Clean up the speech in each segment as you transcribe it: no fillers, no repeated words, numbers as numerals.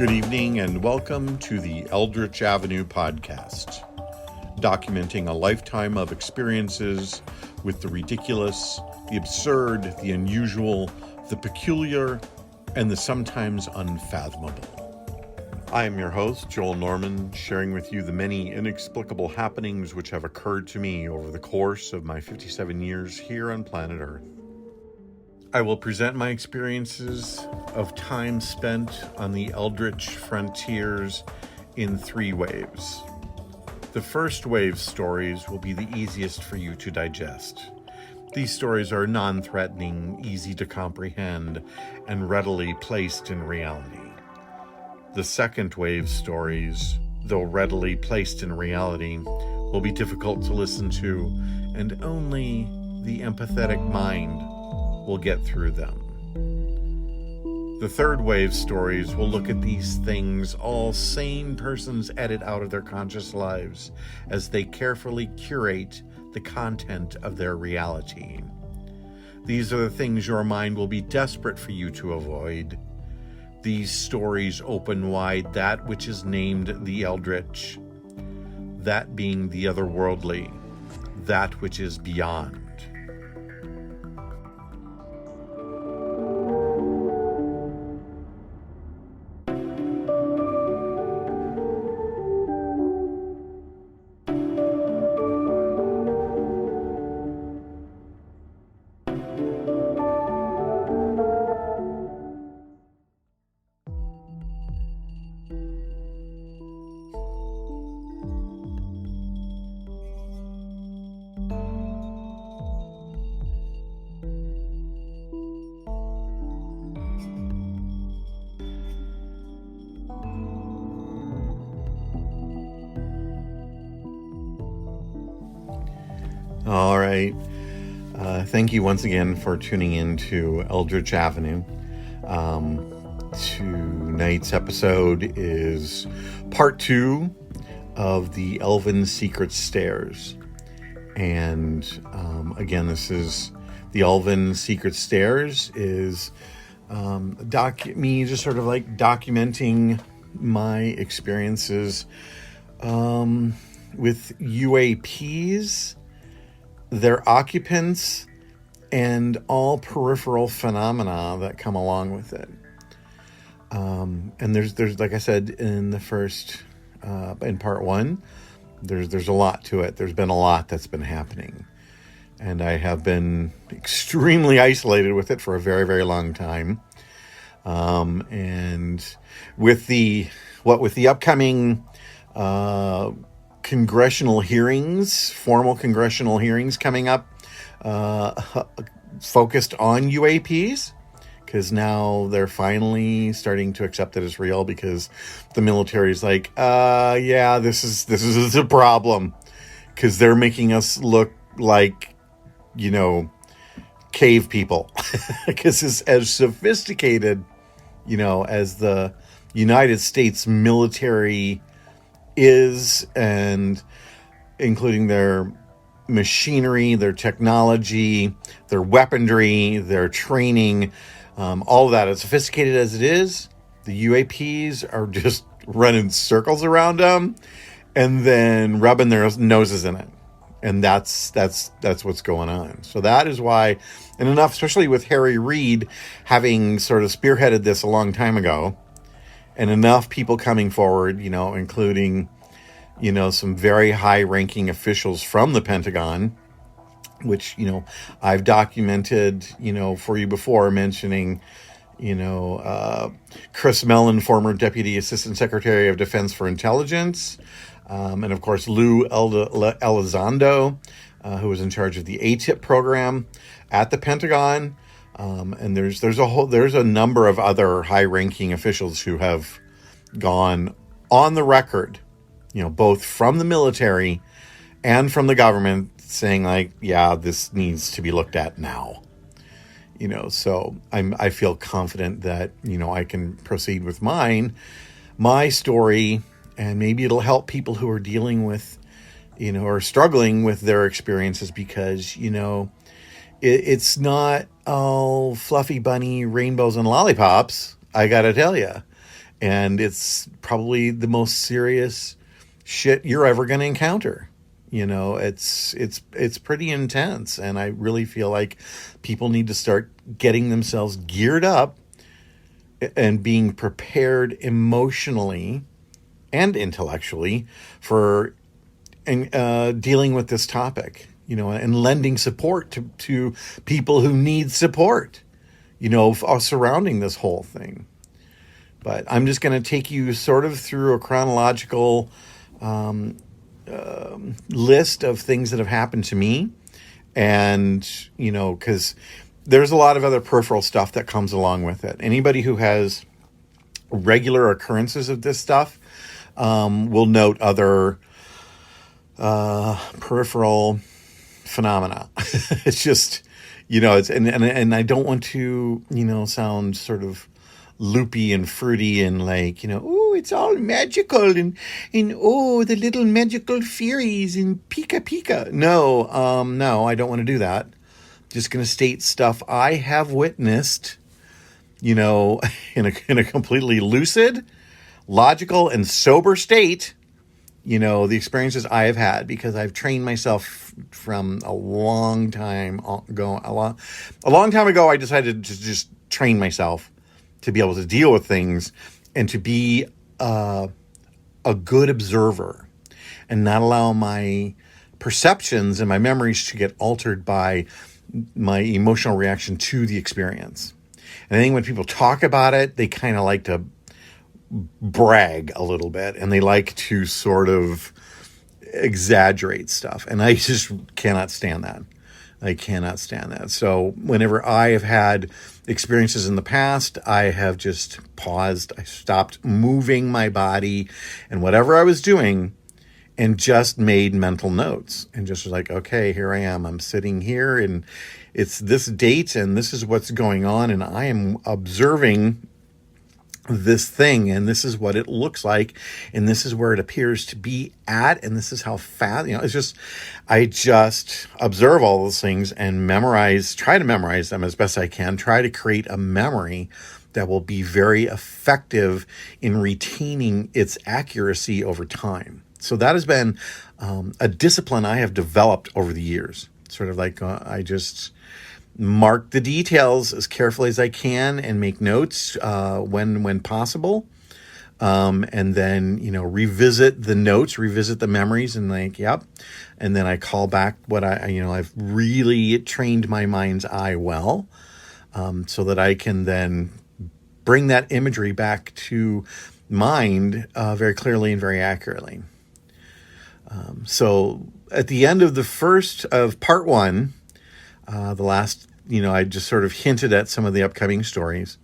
Good evening and welcome to the Eldritch Avenue podcast, documenting a lifetime of experiences with the ridiculous, the absurd, the unusual, the peculiar, and the sometimes unfathomable. I am your host, Joel Norman, sharing with you the many inexplicable happenings which have occurred to me over the course of my 57 years here on planet Earth. I will present my experiences of time spent on the Eldritch frontiers in 3 waves. The first wave stories will be the easiest for you to digest. These stories are non-threatening, easy to comprehend, and readily placed in reality. The second wave stories, though readily placed in reality, will be difficult to listen to, and only the empathetic mind will get through them. The third wave stories will look at these things all sane persons edit out of their conscious lives as they carefully curate the content of their reality. These are the things your mind will be desperate for you to avoid. These stories open wide that which is named the Eldritch, that being the otherworldly, that which is beyond. All right. Thank you once again for tuning in to Eldritch Avenue. Tonight's episode is part 2 of the Elvin Secret Stairs. And again, this is the Elvin Secret Stairs is me just sort of like documenting my experiences with UAPs, their occupants, and all peripheral phenomena that come along with it. And there's like I said in the first, in part 1, there's a lot to it. There's been a lot that's been happening, and I have been extremely isolated with it for a very, very long time. And with the upcoming congressional hearings, formal congressional hearings coming up, focused on UAPs, because now they're finally starting to accept it as real, because the military is like, yeah, this is a problem, because they're making us look like, cave people, because it's as sophisticated, as the United States military is, and including their machinery, their technology, their weaponry, their training, all of that, as sophisticated as it is, the UAPs are just running circles around them and then rubbing their noses in it. And that's what's going on. So that is why, and enough, especially with Harry Reid having sort of spearheaded this a long time ago, and enough people coming forward, including, some very high-ranking officials from the Pentagon, which, I've documented, for you before, mentioning, Chris Mellon, former Deputy Assistant Secretary of Defense for Intelligence, and of course Lou Elizondo, who was in charge of the ATIP program at the Pentagon. And there's a number of other high-ranking officials who have gone on the record, both from the military and from the government, saying like, yeah, this needs to be looked at now. So I feel confident that, I can proceed with my story, and maybe it'll help people who are dealing with, or struggling with their experiences, because, it's not all fluffy bunny rainbows and lollipops, I gotta tell you. And it's probably the most serious shit you're ever going to encounter. It's pretty intense. And I really feel like people need to start getting themselves geared up and being prepared emotionally and intellectually for dealing with this topic, and lending support to people who need support, surrounding this whole thing. But I'm just going to take you sort of through a chronological list of things that have happened to me. And, because there's a lot of other peripheral stuff that comes along with it. Anybody who has regular occurrences of this stuff will note other peripheral phenomena. It's just, and I don't want to, sound sort of loopy and fruity and like, oh, it's all magical and oh, the little magical fairies and pika pika. No, I don't want to do that. Just going to state stuff I have witnessed, in a completely lucid, logical, and sober state. The experiences I have had, because I've trained myself from a long time ago. A long time ago, I decided to just train myself to be able to deal with things and to be a good observer and not allow my perceptions and my memories to get altered by my emotional reaction to the experience. And I think when people talk about it, they kind of like to brag a little bit, and they like to sort of exaggerate stuff. And I just cannot stand that. I cannot stand that. So whenever I have had experiences in the past, I have just paused. I stopped moving my body and whatever I was doing, and just made mental notes and just was like, okay, here I am. I'm sitting here and it's this date and this is what's going on. And I am observing this thing, and this is what it looks like, and this is where it appears to be at, and this is how fast, it's just, I just observe all those things and try to memorize them as best I can, try to create a memory that will be very effective in retaining its accuracy over time. So that has been a discipline I have developed over the years, sort of like I just mark the details as carefully as I can and make notes when possible. And then, revisit the notes, revisit the memories and like, yep. And then I call back what I've really trained my mind's eye well, so that I can then bring that imagery back to mind very clearly and very accurately. So at the end of part one, the last, I just sort of hinted at some of the upcoming stories.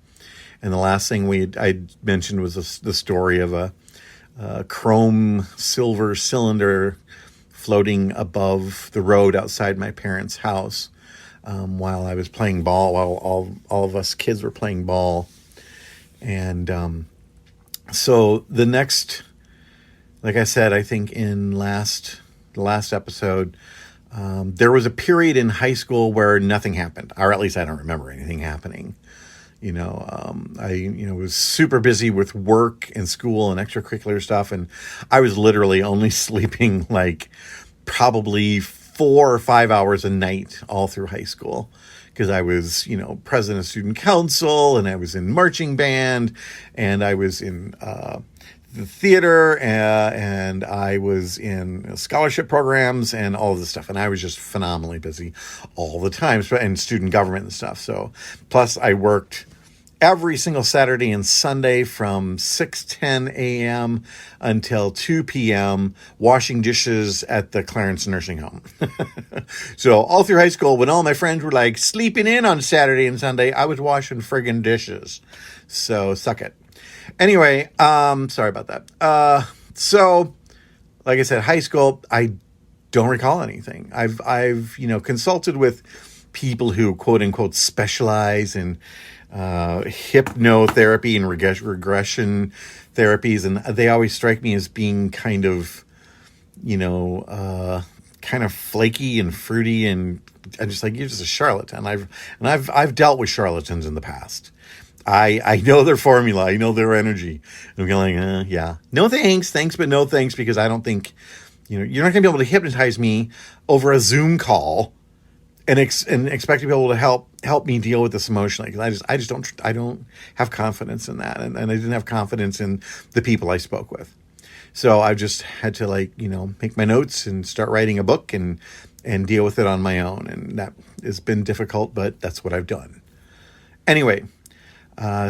And the last thing I mentioned was the story of a chrome silver cylinder floating above the road outside my parents' house while I was playing ball, while all of us kids were playing ball. And so the next, like I said, I think in the last episode, there was a period in high school where nothing happened, or at least I don't remember anything happening. I was super busy with work and school and extracurricular stuff, and I was literally only sleeping like probably 4 or 5 hours a night all through high school, because I was, president of student council, and I was in marching band, and I was in the theater, and I was in scholarship programs and all of this stuff. And I was just phenomenally busy all the time, and student government and stuff. So plus I worked every single Saturday and Sunday from 6:10 a.m. until 2 p.m. washing dishes at the Clarence Nursing Home. So all through high school, when all my friends were like sleeping in on Saturday and Sunday, I was washing friggin' dishes. So suck it. Anyway, sorry about that. So like I said, high school, I don't recall anything. I've consulted with people who quote unquote specialize in hypnotherapy and regression therapies, and they always strike me as being kind of flaky and fruity, and I'm just like, you're just a charlatan. I've dealt with charlatans in the past. I know their formula. I know their energy. And I'm going like, yeah, no thanks, but no thanks, because I don't think, you're not going to be able to hypnotize me over a Zoom call and expect to be able to help me deal with this emotionally. Because I don't have confidence in that, and I didn't have confidence in the people I spoke with. So I just had to make my notes and start writing a book and deal with it on my own, and that has been difficult, but that's what I've done. Anyway.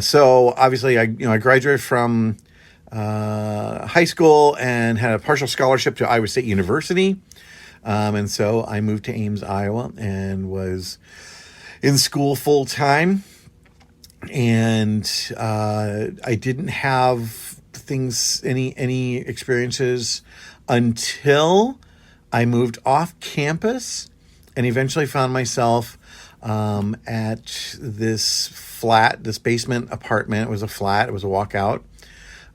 So obviously I graduated from high school and had a partial scholarship to Iowa State University. And so I moved to Ames, Iowa, and was in school full time. And I didn't have any experiences until I moved off campus and eventually found myself at this basement apartment. It was a flat. It was a walkout.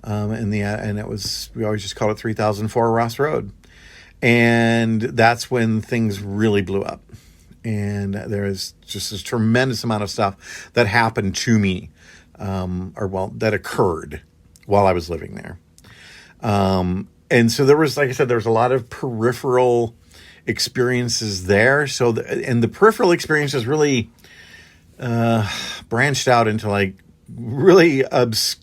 We always just called it 3004 Ross Road. And that's when things really blew up. And there is just this tremendous amount of stuff that happened to me, that occurred while I was living there. And so there was, like I said, there was a lot of peripheral experiences there. So, the peripheral experiences really branched out into really obtuse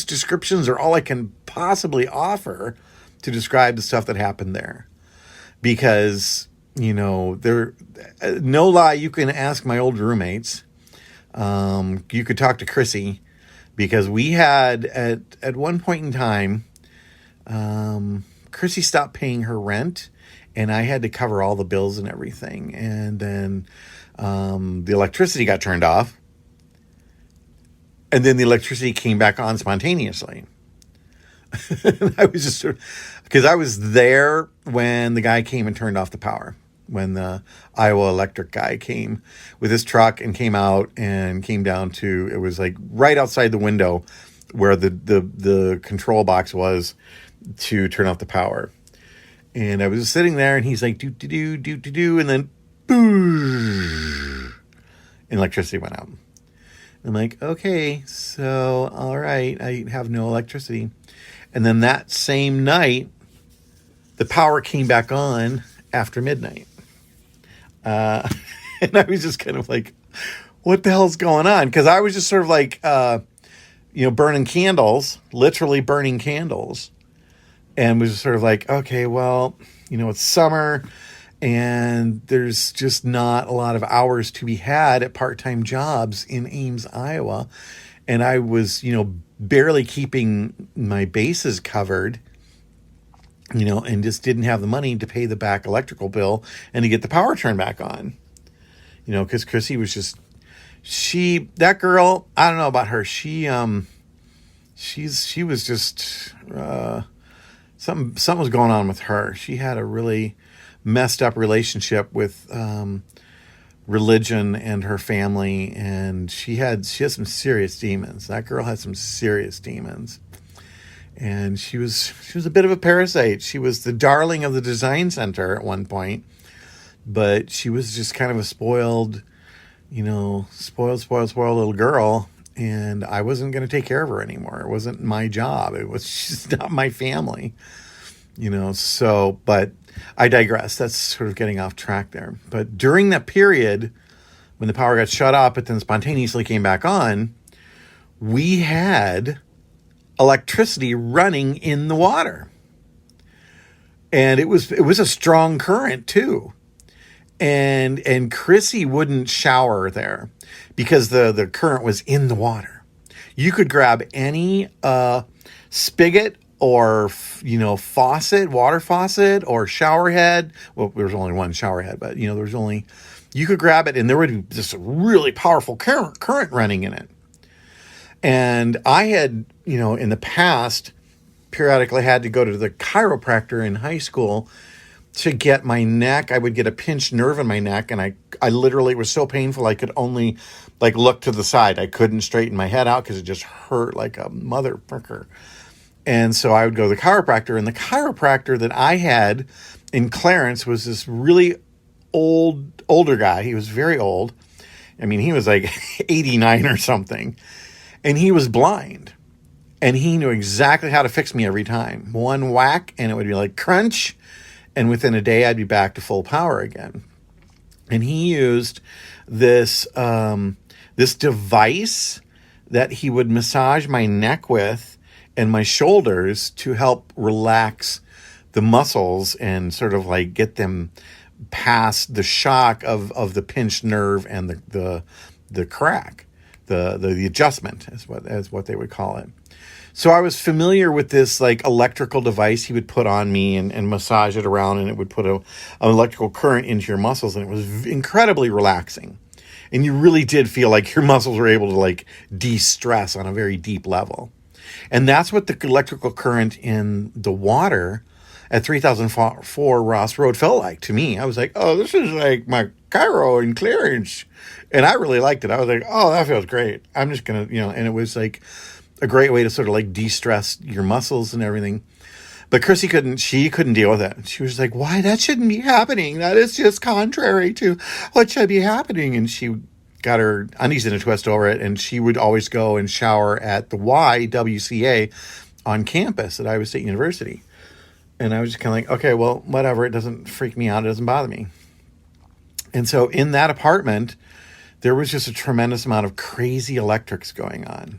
descriptions are all I can possibly offer to describe the stuff that happened there. Because, no lie, you can ask my old roommates. You could talk to Chrissy, because we had at one point in time, Chrissy stopped paying her rent, and I had to cover all the bills and everything. And then the electricity got turned off. And then the electricity came back on spontaneously. And I was just because I was there when the guy came and turned off the power. When the Iowa Electric guy came with his truck and came out and came down to, it was right outside the window where the control box was to turn off the power. And I was sitting there, and he's like, do, and then, boo, and electricity went out. I'm like, okay, so, all right, I have no electricity. And then that same night, the power came back on after midnight. And I was just kind of like, what the hell's going on? Because I was just sort of burning candles, literally burning candles. And was just sort of like, okay, well, it's summer and there's just not a lot of hours to be had at part-time jobs in Ames, Iowa. And I was, barely keeping my bases covered, and just didn't have the money to pay the back electrical bill and to get the power turned back on, because Chrissy was just, that girl, I don't know about her. She was just, something was going on with her. She had a really messed up relationship with religion and her family, and she had some serious demons. That girl had some serious demons, and she was a bit of a parasite. She was the darling of the design center at one point, but she was just kind of a spoiled little girl. And I wasn't going to take care of her anymore. It wasn't my job. It was just not my family, so, but I digress. That's sort of getting off track there. But during that period when the power got shut off, but then spontaneously came back on, we had electricity running in the water. And it was a strong current too. And Chrissy wouldn't shower there because the current was in the water. You could grab any spigot or faucet, water faucet, or shower head. Well, there was only one shower head, but you could grab it, and there would be this really powerful current running in it. And I had, in the past, periodically had to go to the chiropractor in high school to get my neck. I would get a pinched nerve in my neck, and I literally, it was so painful I could only look to the side. I couldn't straighten my head out because it just hurt like a mother fricker. And so I would go to the chiropractor, and the chiropractor that I had in Clarence was this really older guy. He was very old, I mean, he was like 89 or something, and he was blind. And he knew exactly how to fix me every time. One whack, and it would be like crunch, and within a day, I'd be back to full power again. And he used this this device that he would massage my neck with and my shoulders to help relax the muscles and sort of like get them past the shock of the pinched nerve and the crack, the adjustment is what they would call it. So I was familiar with this like electrical device he would put on me and massage it around, and it would put an electrical current into your muscles, and it was incredibly relaxing. And you really did feel like your muscles were able to like de-stress on a very deep level. And that's what the electrical current in the water at 3004 Ross Road felt like to me. I was like, oh, this is like my Cairo and clearance. And I really liked it. I was like, oh, that feels great. I'm just going to, and it was like a great way to sort of like de-stress your muscles and everything. But Chrissy couldn't deal with it. She was like, why? That shouldn't be happening. That is just contrary to what should be happening. And she got her undies in a twist over it. And she would always go and shower at the YWCA on campus at Iowa State University. And I was just kind of like, okay, well, whatever. It doesn't freak me out. It doesn't bother me. And so in that apartment, there was just a tremendous amount of crazy electrics going on.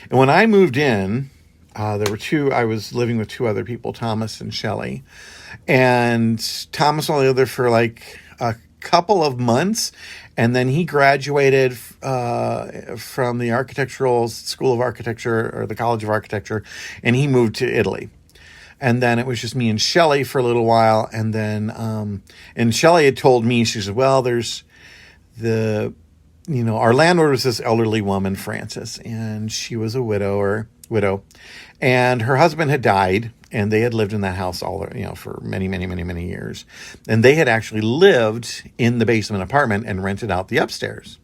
And when I moved in, I was living with two other people, Thomas and Shelley. And Thomas only lived there for like a couple of months. And then he graduated from the Architectural School of Architecture or the College of Architecture, and he moved to Italy. And then it was just me and Shelley for a little while. And then, and Shelley had told me, she said, well, there's our landlord was this elderly woman, Frances, and she was a widow, and her husband had died, and they had lived in that house for many, many, many, many years. And they had actually lived in the basement apartment and rented out the upstairs.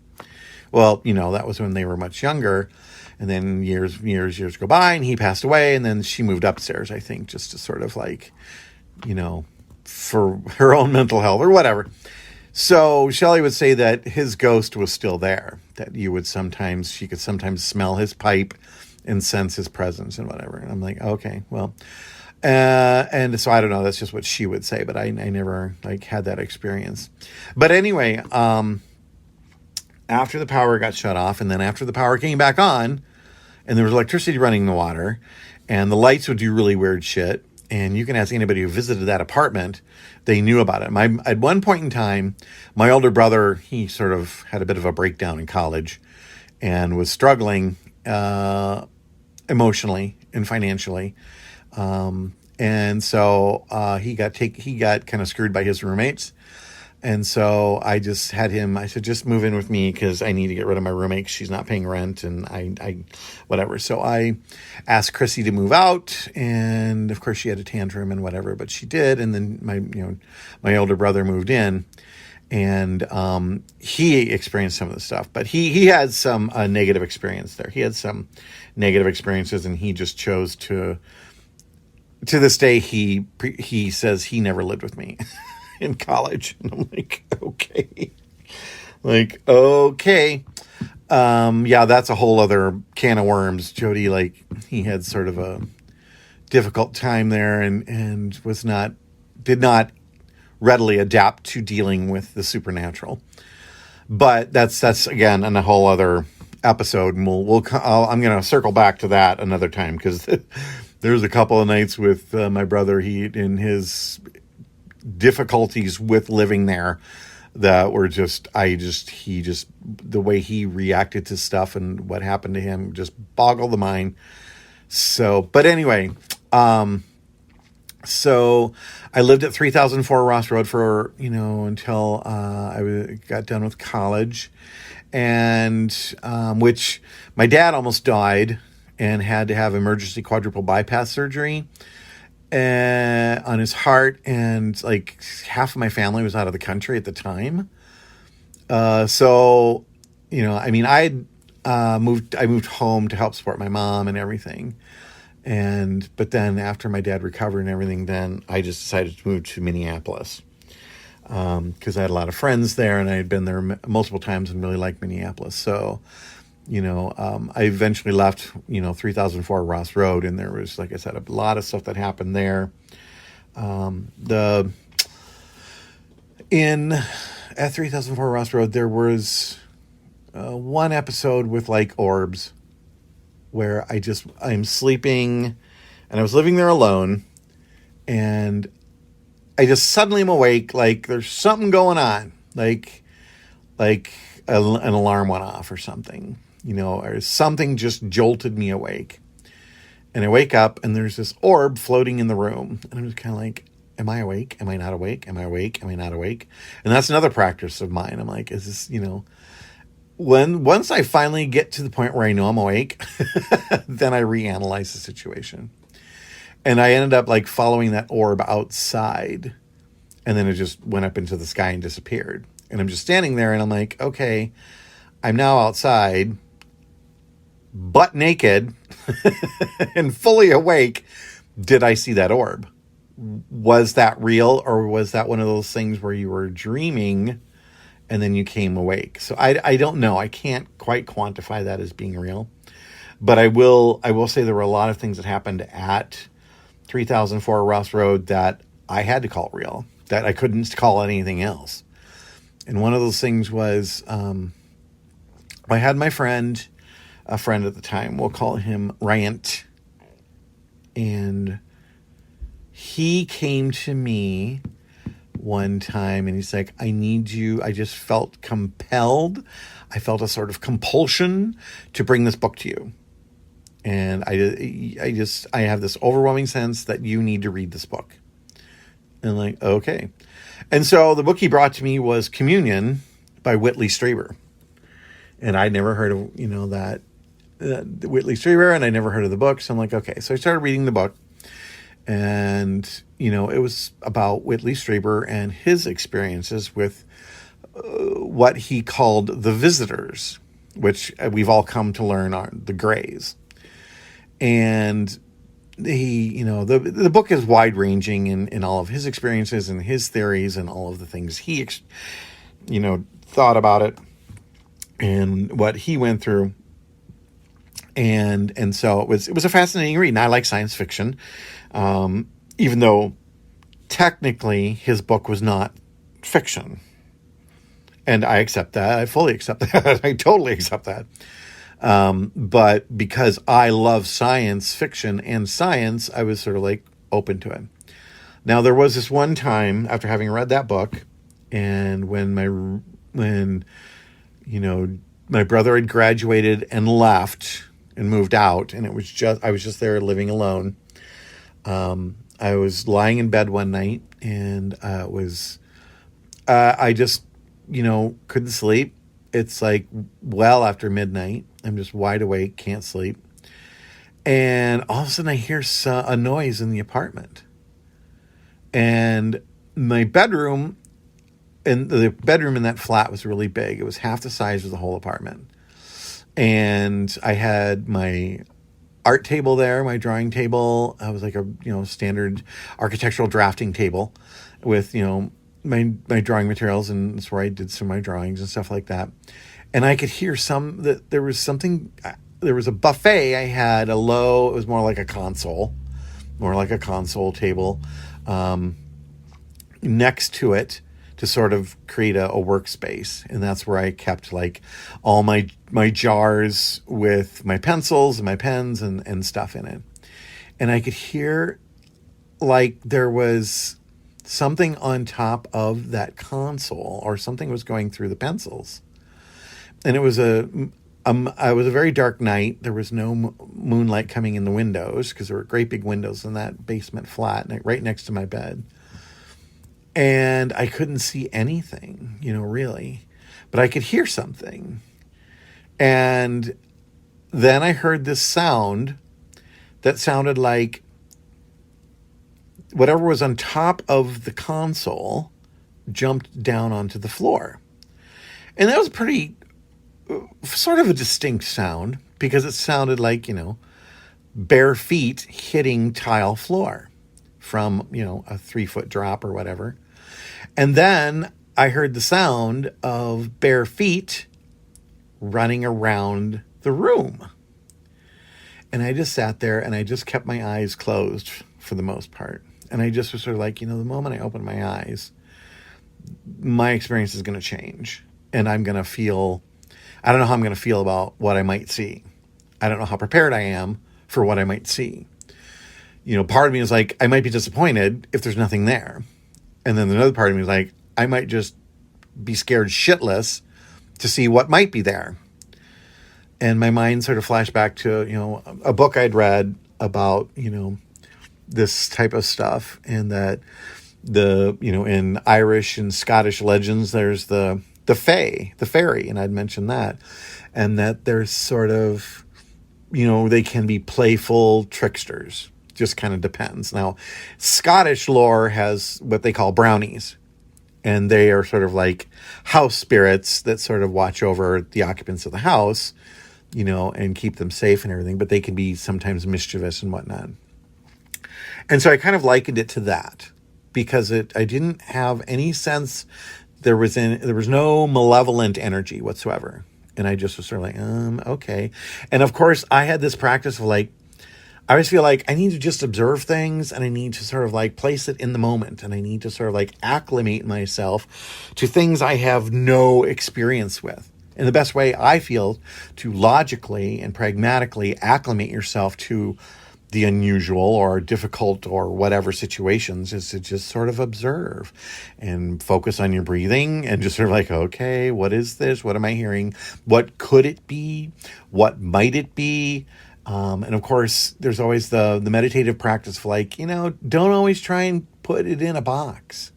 Well, that was when they were much younger. And then years go by, and he passed away, and then she moved upstairs, I think, just to sort of like, for her own mental health or whatever. So Shelley would say that his ghost was still there, that she could sometimes smell his pipe and sense his presence and whatever. And I'm like, okay, well, and so I don't know, that's just what she would say, but I never like had that experience. But anyway, after the power got shut off, and then after the power came back on, and there was electricity running in the water, and the lights would do really weird shit, and you can ask anybody who visited that apartment, they knew about it. At one point in time, my older brother, he sort of had a bit of a breakdown in college and was struggling emotionally and financially. And so he got kind of screwed by his roommates. And so I just had him, I said, just move in with me because I need to get rid of my roommate 'cause she's not paying rent and I whatever. So I asked Chrissy to move out, and of course she had a tantrum and whatever, but she did. And then my older brother moved in, and he experienced some of the stuff, but he had some negative experience there. He had some negative experiences, and he just chose to this day, he says he never lived with me. In college. And I'm like, okay. Yeah, that's a whole other can of worms. Jody, he had sort of a difficult time there and did not readily adapt to dealing with the supernatural. But that's again on a whole other episode, and I'm going to circle back to that another time, because there's a couple of nights with my brother, in his difficulties with living there that were the way he reacted to stuff and what happened to him just boggled the mind. So, but anyway, so I lived at 3004 Ross Road for, until I got done with college, and which my dad almost died and had to have emergency quadruple bypass surgery on his heart, and half of my family was out of the country at the time. I moved home to help support my mom and everything. But then after my dad recovered and everything, then I just decided to move to Minneapolis. because I had a lot of friends there and I had been there multiple times and really liked Minneapolis. So, I eventually left, 3004 Ross Road, and there was, like I said, a lot of stuff that happened there. At 3004 Ross Road, there was one episode with like orbs where I'm sleeping and I was living there alone, and I just suddenly am awake, like there's something going on, like an alarm went off or something, or something just jolted me awake. And I wake up and there's this orb floating in the room. And I'm just kind of like, am I awake? Am I not awake? Am I awake? Am I not awake? And that's another practice of mine. I'm like, is this, once I finally get to the point where I know I'm awake, then I reanalyze the situation. And I ended up like following that orb outside, and then it just went up into the sky and disappeared. And I'm just standing there and I'm like, okay, I'm now outside, butt naked and fully awake. Did I see that orb? Was that real, or was that one of those things where you were dreaming and then you came awake? So I don't know. I can't quite quantify that as being real. But I will say there were a lot of things that happened at 3004 Ross Road that I had to call real, that I couldn't call anything else. And one of those things was I had a friend at the time, we'll call him Ryant, and he came to me one time and he's like, I need you. I just felt compelled. I felt a sort of compulsion to bring this book to you. And I have this overwhelming sense that you need to read this book. And I'm like, okay. And so the book he brought to me was Communion by Whitley Strieber. And I'd never heard of, that Whitley Strieber, and I never heard of the book. So I'm like, okay. So I started reading the book, and, it was about Whitley Strieber and his experiences with what he called the visitors, which we've all come to learn are the Greys. And the book is wide ranging in all of his experiences and his theories and all of the things he, thought about it and what he went through. And so it was a fascinating read. And I like science fiction, even though technically his book was not fiction. And I accept that. I fully accept that. I totally accept that. But because I love science fiction and science, I was sort of like open to it. Now, there was this one time after having read that book, and when my brother had graduated and left and moved out, and I was just there living alone. I was lying in bed one night, and I just couldn't sleep. It's like well after midnight. I'm just wide awake, can't sleep. And all of a sudden I hear a noise in the apartment. And my bedroom, and the bedroom in that flat was really big. It was half the size of the whole apartment. And I had my art table there, my drawing table. I was like a, standard architectural drafting table with, my drawing materials, and that's where I did some of my drawings and stuff like that. And I could hear there was a buffet. I had it was more like a console table, next to it to sort of create a workspace. And that's where I kept like all my jars with my pencils and my pens and stuff in it. And I could hear like there was something on top of that console, or something was going through the pencils. And it was it was a very dark night. There was no moonlight coming in the windows, because there were great big windows in that basement flat right next to my bed. And I couldn't see anything, really. But I could hear something. And then I heard this sound that sounded like whatever was on top of the console jumped down onto the floor. And that was pretty sort of a distinct sound, because it sounded like, bare feet hitting tile floor from, a 3-foot drop or whatever. And then I heard the sound of bare feet running around the room. And I just sat there and I just kept my eyes closed for the most part. And I just was sort of like, the moment I open my eyes, my experience is going to change. And I'm going to feel, I don't know how I'm going to feel about what I might see. I don't know how prepared I am for what I might see. Part of me is like, I might be disappointed if there's nothing there. And then another part of me is like, I might just be scared shitless to see what might be there. And my mind sort of flashed back to, a book I'd read about, this type of stuff. And that in Irish and Scottish legends, there's the fae, the fairy. And I'd mentioned that. And that there's sort of, they can be playful tricksters. Just kind of depends. Now, Scottish lore has what they call brownies. And they are sort of like house spirits that sort of watch over the occupants of the house, and keep them safe and everything. But they can be sometimes mischievous and whatnot. And so I kind of likened it to that because I didn't have any sense there was no malevolent energy whatsoever. And I just was sort of like, okay. And of course, I had this practice of like, I always feel like I need to just observe things and I need to sort of like place it in the moment. And I need to sort of like acclimate myself to things I have no experience with. And the best way I feel to logically and pragmatically acclimate yourself to the unusual or difficult or whatever situations is to just sort of observe and focus on your breathing and just sort of like, okay, what is this? What am I hearing? What could it be? What might it be? And of course, there's always the meditative practice of like, don't always try and put it in a box.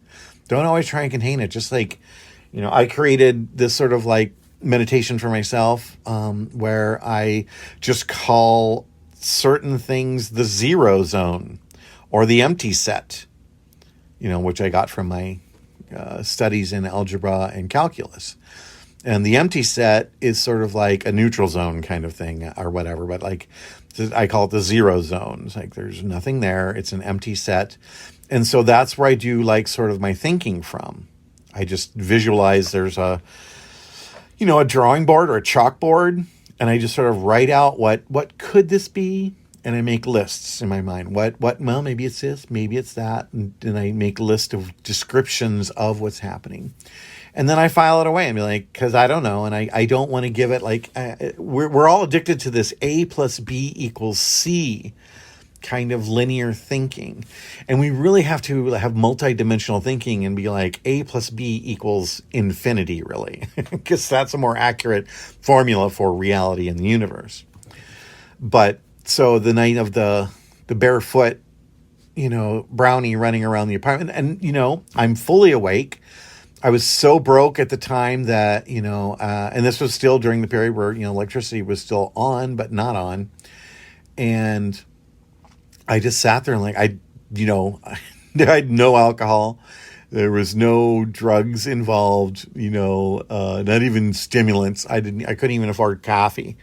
Don't always try and contain it. Just like, I created this sort of like meditation for myself where I just call certain things the zero zone or the empty set, which I got from my studies in algebra and calculus. And the empty set is sort of like a neutral zone kind of thing or whatever. But like I call it the zero zone. It's like there's nothing there. It's an empty set. And so that's where I do like sort of my thinking from. I just visualize there's a drawing board or a chalkboard. And I just sort of write out what could this be? And I make lists in my mind. Well, maybe it's this, maybe it's that. And I make a list of descriptions of what's happening. And then I file it away and be like, because I don't know. And I don't want to give it like, we're all addicted to this A plus B equals C kind of linear thinking. And we really have to have multidimensional thinking and be like A plus B equals infinity, really. Because that's a more accurate formula for reality in the universe. But so the night of the barefoot, brownie running around the apartment and, I'm fully awake. I was so broke at the time that, and this was still during the period where, electricity was still on, but not on. And I just sat there and like, I had no alcohol. There was no drugs involved, not even stimulants. I couldn't even afford coffee.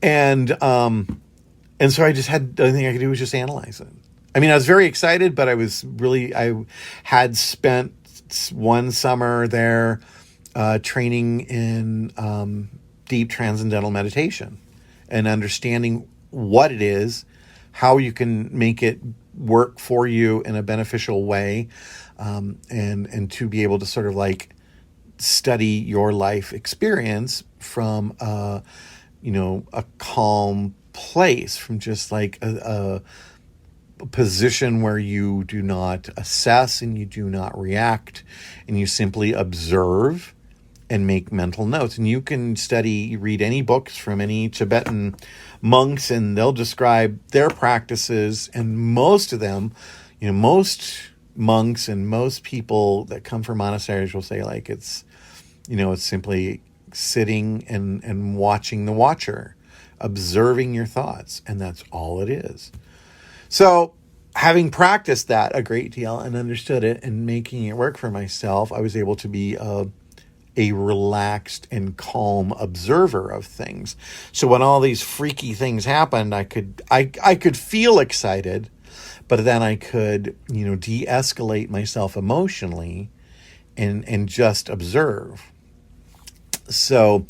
And so I just had, the only thing I could do was just analyze it. I mean, I was very excited, but I had spent one summer there training in deep transcendental meditation and understanding what it is, how you can make it work for you in a beneficial way, and to be able to sort of like study your life experience from a calm place, from just like a position where you do not assess and you do not react and you simply observe and make mental notes. And you can read any books from any Tibetan monks and they'll describe their practices. And most of them, most monks and most people that come from monasteries will say like it's simply sitting and watching the watcher, observing your thoughts. And that's all it is. So having practiced that a great deal and understood it and making it work for myself, I was able to be a relaxed and calm observer of things. So when all these freaky things happened, I could feel excited, but then I could, de-escalate myself emotionally and just observe. So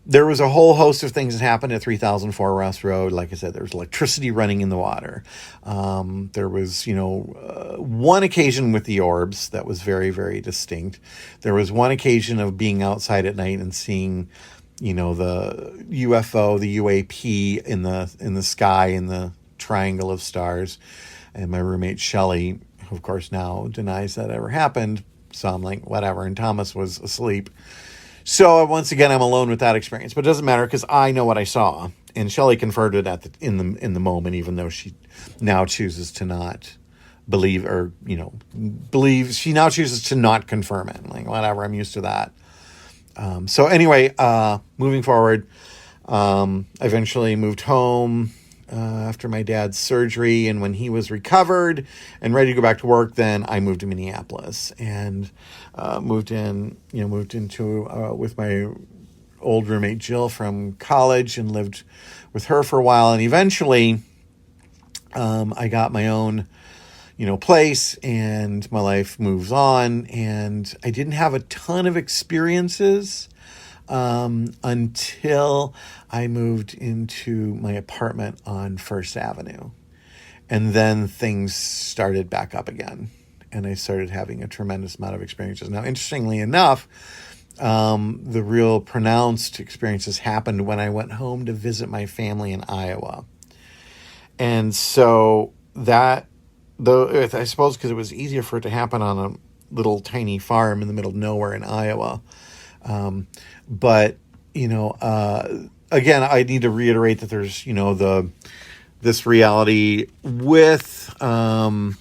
there was a whole host of things that happened at 3004 Ross Road. Like I said, there was electricity running in the water. There was, one occasion with the orbs that was very, very distinct. There was one occasion of being outside at night and seeing, the UFO, the UAP in the sky in the triangle of stars. And my roommate Shelley, who of course now denies that ever happened. So I'm like, whatever. And Thomas was asleep. So once again, I'm alone with that experience, but it doesn't matter because I know what I saw, and Shelley confirmed it in the moment, even though she now chooses to not believe believe. She now chooses to not confirm it. Like, whatever, I'm used to that. So anyway, moving forward, I eventually moved home after my dad's surgery, and when he was recovered and ready to go back to work, then I moved to Minneapolis and moved into with my old roommate Jill from college and lived with her for a while, and eventually I got my own place, and my life moves on, and I didn't have a ton of experiences until I moved into my apartment on First Avenue. And then things started back up again. And I started having a tremendous amount of experiences. Now, interestingly enough, the real pronounced experiences happened when I went home to visit my family in Iowa. And so that, though, I suppose because it was easier for it to happen on a little tiny farm in the middle of nowhere in Iowa. But, again, I need to reiterate that there's, this reality with, the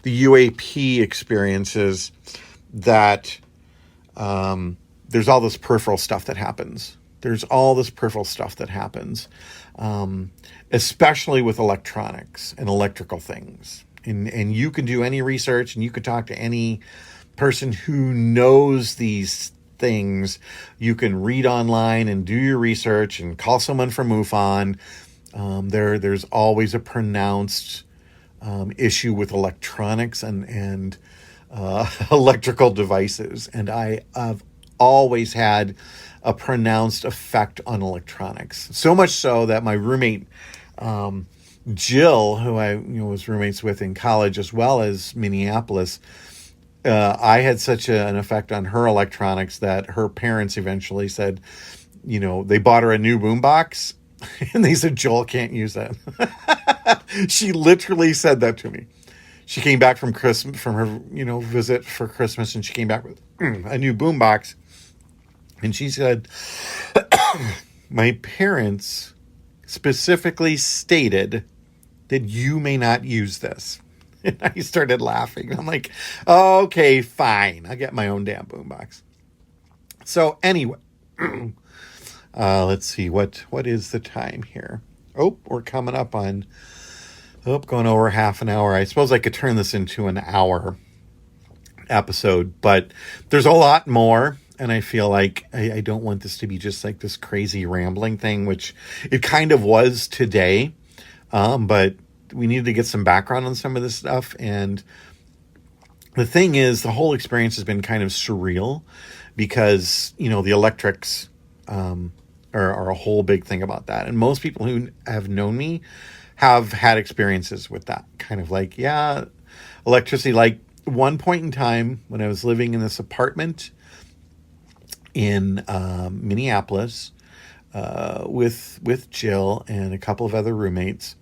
UAP experiences that, there's all this peripheral stuff that happens. Especially with electronics and electrical things. And you can do any research, and you could talk to any person who knows these things. You can read online and do your research and call someone from MUFON. There's always a pronounced issue with electronics and electrical devices. And I have always had a pronounced effect on electronics. So much so that my roommate, Jill, who I was roommates with in college as well as Minneapolis, I had such an effect on her electronics that her parents eventually said, they bought her a new boombox, and they said, Joel can't use that. She literally said that to me. She came back from her, visit for Christmas, and she came back with a new boombox. And she said, my parents specifically stated that you may not use this. And I started laughing. I'm like, okay, fine. I'll get my own damn boombox. So anyway, let's see. What is the time here? Oh, we're coming up on, going over half an hour. I suppose I could turn this into an hour episode, but there's a lot more. And I feel like I don't want this to be just like this crazy rambling thing, which it kind of was today. But we needed to get some background on some of this stuff. And the thing is, the whole experience has been kind of surreal because, the electrics are a whole big thing about that. And most people who have known me have had experiences with that kind of like, electricity. Like one point in time when I was living in this apartment in Minneapolis with Jill and a couple of other roommates.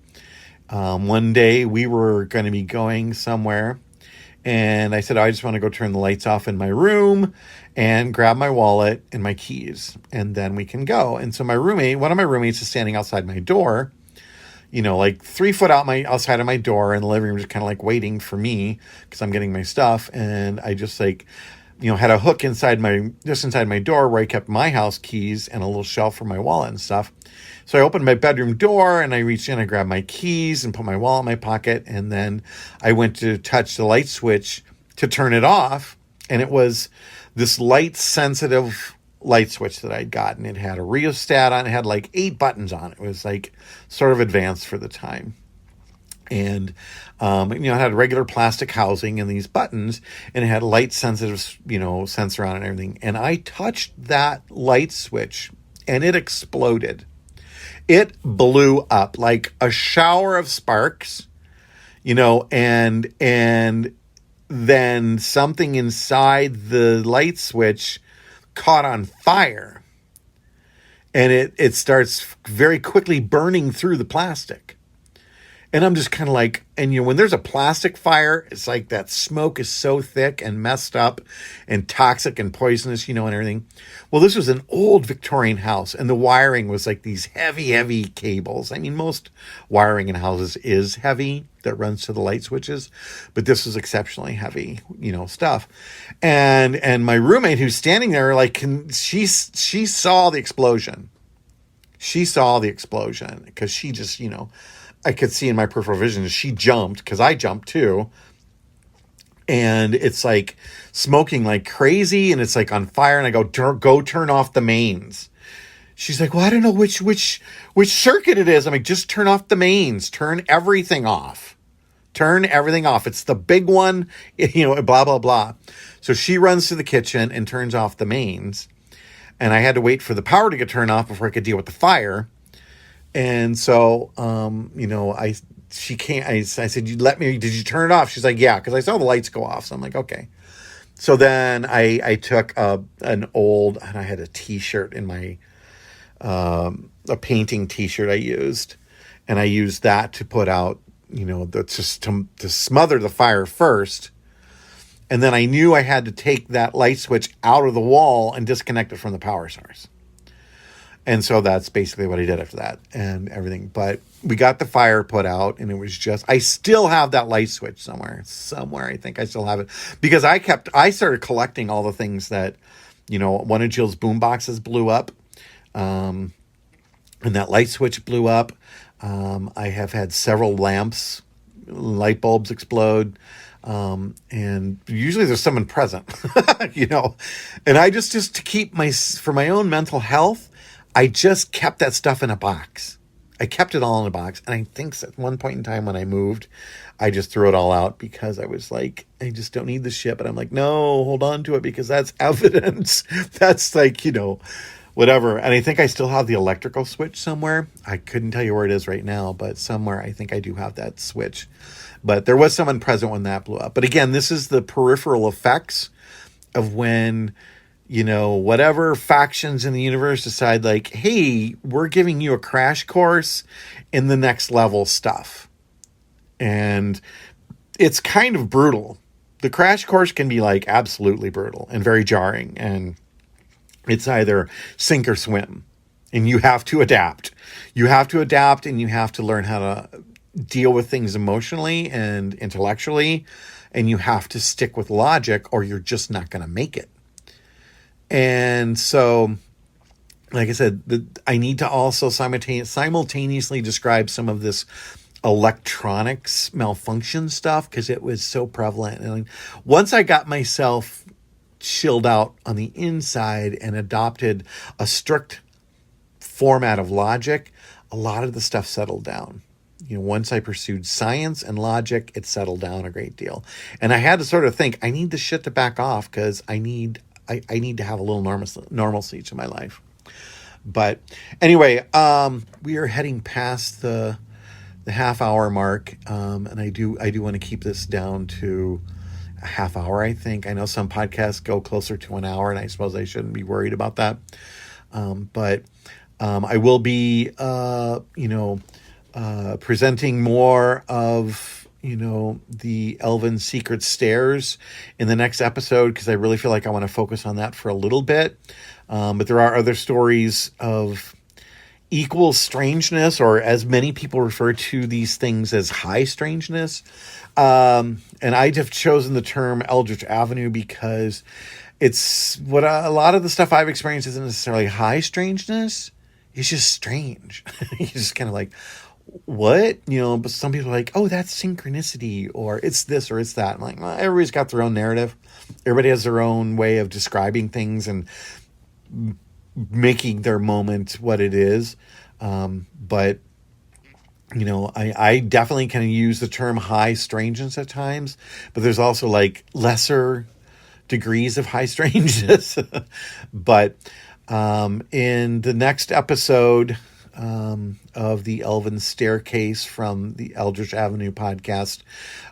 One day we were going to be going somewhere, and I said, I just want to go turn the lights off in my room and grab my wallet and my keys, and then we can go. And so one of my roommates is standing outside my door, like 3 foot outside of my door in the living room, just kind of like waiting for me because I'm getting my stuff. And I just had a hook inside my door where I kept my house keys and a little shelf for my wallet and stuff. So I opened my bedroom door and I reached in, I grabbed my keys and put my wallet in my pocket. And then I went to touch the light switch to turn it off. And it was this light sensitive light switch that I'd gotten. It had a rheostat on it. It had like 8 buttons on it. It was like sort of advanced for the time. And, it had regular plastic housing and these buttons, and it had a light sensitive, sensor on it and everything. And I touched that light switch and it exploded. It blew up like a shower of sparks, and then something inside the light switch caught on fire, and it starts very quickly burning through the plastic. And I'm just kind of like, and when there's a plastic fire, it's like that smoke is so thick and messed up and toxic and poisonous, and everything. Well, this was an old Victorian house, and the wiring was like these heavy, heavy cables. I mean, most wiring in houses is heavy that runs to the light switches, but this was exceptionally heavy, stuff. And my roommate, who's standing there, like, she saw the explosion. She saw the explosion because she just, I could see in my peripheral vision, she jumped because I jumped too. And it's like smoking like crazy, and it's like on fire. And I go turn off the mains. She's like, well, I don't know which circuit it is. I'm like, just turn off the mains. Turn everything off. Turn everything off. It's the big one, blah, blah, blah. So she runs to the kitchen and turns off the mains. And I had to wait for the power to get turned off before I could deal with the fire. And so, I said, did you turn it off? She's like, yeah, because I saw the lights go off. So I'm like, okay. So then I took and I had a t-shirt in my, a painting t-shirt I used. And I used that to put out, just to smother the fire first. And then I knew I had to take that light switch out of the wall and disconnect it from the power source. And so that's basically what I did after that and everything. But we got the fire put out, and it was just, I still have that light switch somewhere. I think I still have it, because I started collecting all the things that, one of Jill's boom boxes blew up. And that light switch blew up. I have had several light bulbs explode. And usually there's someone present, and I just to keep for my own mental health, I just kept that stuff in a box. I kept it all in a box. And I think at one point in time when I moved, I just threw it all out because I was like, I just don't need this shit. But I'm like, no, hold on to it because that's evidence. That's like, whatever. And I think I still have the electrical switch somewhere. I couldn't tell you where it is right now, but somewhere I think I do have that switch. But there was someone present when that blew up. But again, this is the peripheral effects of when, whatever factions in the universe decide like, hey, we're giving you a crash course in the next level stuff. And it's kind of brutal. The crash course can be like absolutely brutal and very jarring. And it's either sink or swim. And you have to adapt. You have to adapt, and you have to learn how to deal with things emotionally and intellectually. And you have to stick with logic, or you're just not going to make it. And so, like I said, I need to also simultaneously describe some of this electronics malfunction stuff because it was so prevalent. And once I got myself chilled out on the inside and adopted a strict format of logic, a lot of the stuff settled down. Once I pursued science and logic, it settled down a great deal. And I had to sort of think, I need this shit to back off because I need to have a little normalcy to my life. But anyway, we are heading past the half hour mark. And I do want to keep this down to a half hour, I think. I know some podcasts go closer to an hour, and I suppose I shouldn't be worried about that. But I will be, presenting more of, the Elvin Secret Stairs in the next episode, because I really feel like I want to focus on that for a little bit. But there are other stories of equal strangeness, or as many people refer to these things as high strangeness. And I have chosen the term Eldritch Avenue because it's what a lot of the stuff I've experienced isn't necessarily high strangeness. It's just strange. You're just kind of like, what? But some people are like, oh, that's synchronicity, or it's this or it's that. I'm like, well, everybody's got their own narrative. Everybody has their own way of describing things and making their moment what it is. But I definitely can use the term high strangeness at times, but there's also like lesser degrees of high strangeness. But in the next episode of the Elvin Staircase from the Eldritch Avenue podcast,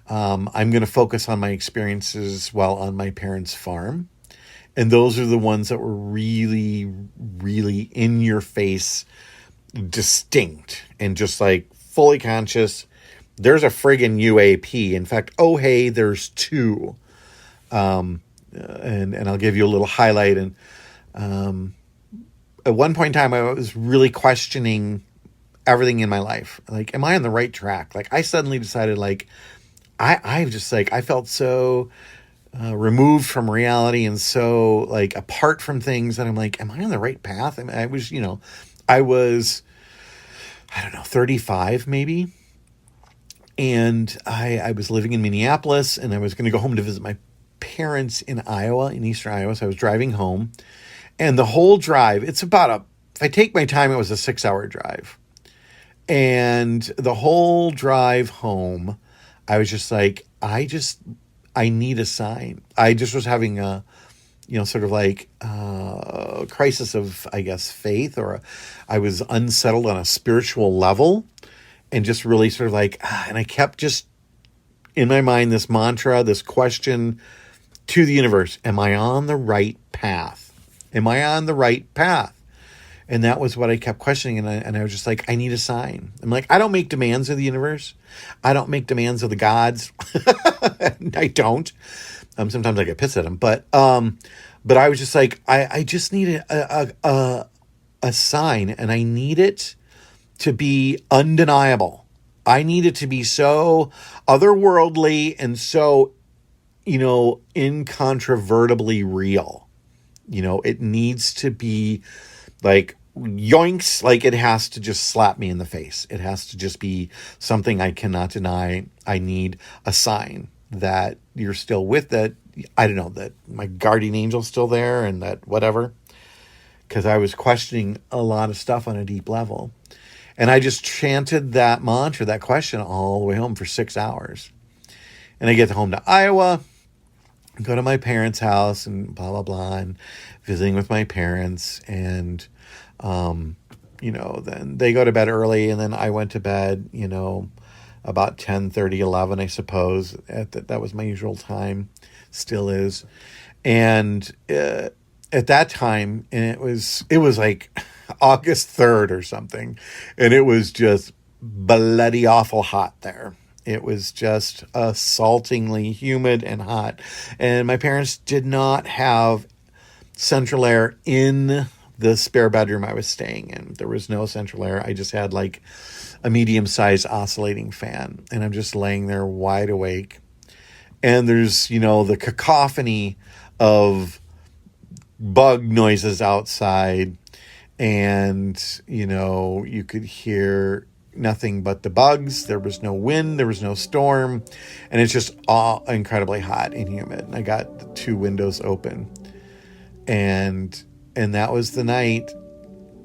I'm going to focus on my experiences while on my parents' farm. And those are the ones that were really, really in your face, distinct, and just like fully conscious. There's a friggin' UAP. In fact, oh, hey, there's two. And I'll give you a little highlight. And at one point in time, I was really questioning everything in my life. Like, am I on the right track? Like, I suddenly decided, like, I just like, I felt so removed from reality and so like apart from things that I'm like, am I on the right path? I mean, I was, I don't know, 35 maybe. And I was living in Minneapolis, and I was going to go home to visit my parents in Iowa, in eastern Iowa. So I was driving home, and the whole drive, it's about if I take my time, it was a 6-hour drive. And the whole drive home, I was just like, I need a sign. I just was having a, sort of like a crisis of, I guess, faith, or I was unsettled on a spiritual level, and just really sort of like, and I kept just in my mind this mantra, this question to the universe: am I on the right path? Am I on the right path? And that was what I kept questioning. And I was just like, I need a sign. I'm like, I don't make demands of the universe. I don't make demands of the gods. I don't. Sometimes I get pissed at them. But I was just like, I just need a sign, and I need it to be undeniable. I need it to be so otherworldly and so, incontrovertibly real. It needs to be like yoinks, like it has to just slap me in the face. It has to just be something I cannot deny. I need a sign that you're still with, that, I don't know, that my guardian angel's still there, and that whatever. Because I was questioning a lot of stuff on a deep level. And I just chanted that mantra, that question, all the way home for 6 hours. And I get home to Iowa, go to my parents' house, and blah, blah, blah, and visiting with my parents. And, then they go to bed early, and then I went to bed, about 10:30, 11, I suppose. That was my usual time, still is. And at that time, and it was like August 3rd or something, and it was just bloody awful hot there. It was just assaultingly humid and hot. And my parents did not have central air in the spare bedroom I was staying in. There was no central air. I just had like a medium-sized oscillating fan. And I'm just laying there wide awake. And there's, the cacophony of bug noises outside. And, you could hear nothing but the bugs. There was no wind. There was no storm. And it's just all incredibly hot and humid. And I got the 2 windows open. And that was the night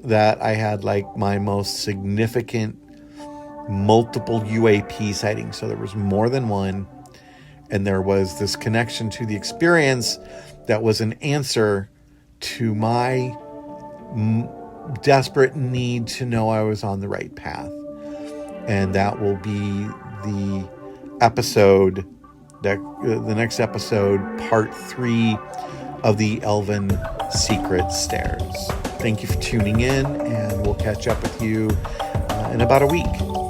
that I had like my most significant multiple UAP sightings. So there was more than one. And there was this connection to the experience that was an answer to my desperate need to know I was on the right path. And that will be the episode, the next episode, part 3 of the Elvin Secret Stairs. Thank you for tuning in, and we'll catch up with you in about a week.